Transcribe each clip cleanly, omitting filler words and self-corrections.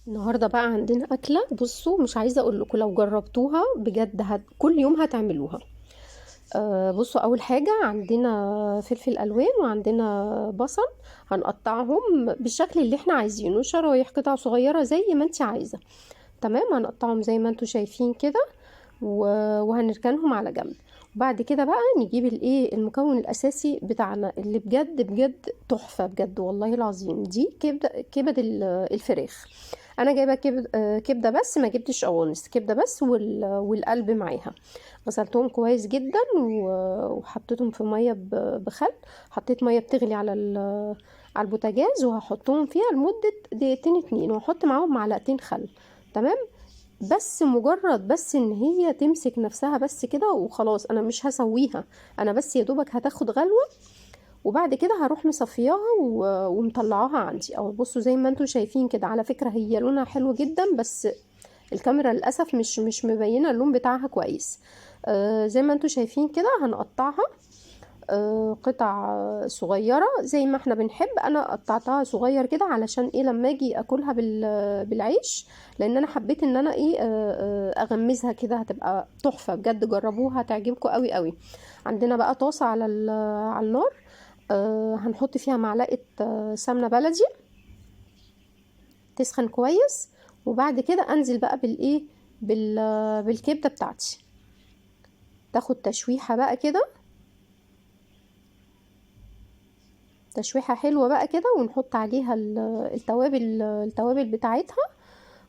النهارده بقى عندنا أكلة. بصوا، مش عايزة أقول لكم لو جربتوها بجد كل يوم هتعملوها. بصوا، أول حاجة عندنا فلفل ألوان وعندنا بصل. هنقطعهم بالشكل اللي احنا عايزينه، شرايح قطع صغيرة زي ما انت عايزة. تمام، هنقطعهم زي ما انتوا شايفين كده وهنركنهم على جنب. وبعد كده بقى نجيب المكون الاساسي بتاعنا اللي بجد بجد تحفه بجد والله العظيم. دي كبد الفراخ. انا جايبه كبده بس، ما جبتش قوانص، كبده بس والقلب معاها. غسلتهم كويس جدا وحطيتهم في ميه بخل. حطيت ميه بتغلي على البوتاجاز، وهحطهم فيها لمده دقيقتين اتنين، واحط معاهم معلقتين خل. تمام. بس مجرد بس ان هي تمسك نفسها بس كده وخلاص، انا مش هسويها. انا بس يا دوبك هتاخد غلوة، وبعد كده هروح مصفياها ومطلعاها عندي. او بصوا زي ما انتم شايفين كده، على فكرة هي لونها حلو جدا، بس الكاميرا للاسف مش مبينة اللون بتاعها كويس. زي ما انتم شايفين كده هنقطعها قطع صغيرة زي ما احنا بنحب. انا قطعتها صغير كده علشان لما اجي اكلها بالعيش، لان انا حبيت ان انا اغمزها كده، هتبقى تحفة بجد. جربوها هتعجبكم قوي قوي. عندنا بقى طاسة على النار. هنحط فيها معلقة سمنة بلدي تسخن كويس. وبعد كده انزل بقى بالكبدة بتاعتي، تاخد تشويحة بقى كده، تشويحة حلوة بقى كده، ونحط عليها التوابل بتاعتها.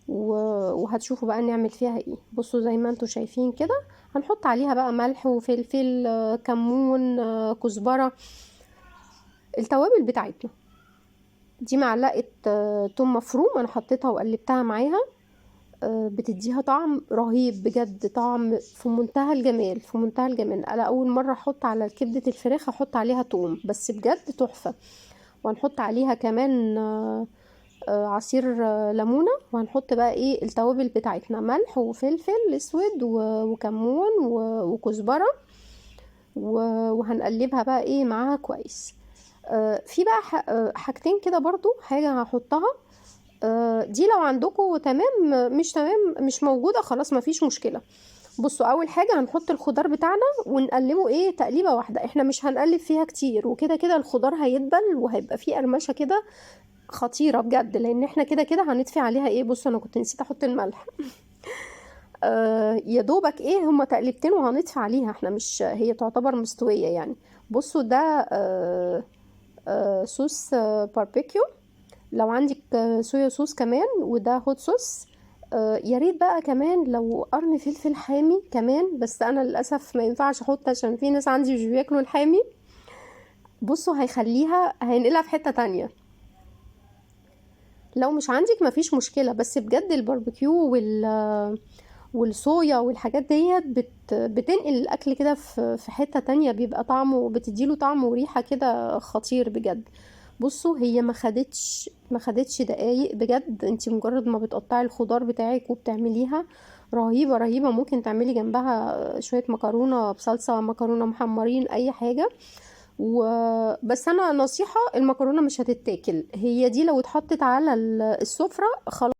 وهتشوفوا بقى نعمل فيها ايه. بصوا زي ما انتوا شايفين كده، هنحط عليها بقى ملح وفلفل، كمون، كزبرة، التوابل بتاعتنا. دي معلقة توم مفروم انا حطيتها وقلبتها معاها. بتديها طعم رهيب بجد، طعم في منتهى الجمال، في منتهى الجمال. انا اول مرة احط على كبدة الفراخ احط عليها توم، بس بجد تحفة. وهنحط عليها كمان عصير ليمونة. وهنحط بقى التوابل بتاعتنا، ملح وفلفل اسود وكمون وكزبرة. وهنقلبها بقى معاها كويس. في بقى حاجتين كده برضو، حاجة هحطها. دي لو عندكم تمام، مش تمام مش موجودة خلاص مفيش مشكلة. بصوا، اول حاجة هنحط الخضار بتاعنا ونقلبه تقليبة واحدة. احنا مش هنقلب فيها كتير، وكده كده الخضار هيدبل وهيبقى فيه قرمشة كده خطيرة بجد، لان احنا كده كده هنطفي عليها بصوا انا كنت نسيت احط الملح. يا دوبك هما تقليبتين وهنطفي عليها، احنا مش هي تعتبر مستوية يعني. بصوا ده صوص باربيكيو. لو عندك صويا صوص كمان، وده هوت صوص. يا ريت بقى كمان لو قرن فلفل حامي كمان، بس انا للاسف ما ينفعش احط عشان في ناس عندي مش بياكلوا الحامي. بصوا هينقلها في حتة تانية. لو مش عندك مفيش مشكلة، بس بجد الباربيكيو والصويا والحاجات ديت بتنقل الاكل كده في حتة تانية، بيبقى طعمه، بتديله طعم وريحة كده خطير بجد. بصوا هي ما خدتش دقايق بجد. انتي مجرد ما بتقطعي الخضار بتاعك وبتعمليها، رهيبة رهيبة. ممكن تعملي جنبها شوية مكرونة بصلصة، مكرونة محمرين، اي حاجة. بس انا نصيحة، المكرونة مش هتتاكل، هي دي لو اتحطت على السفرة خلاص.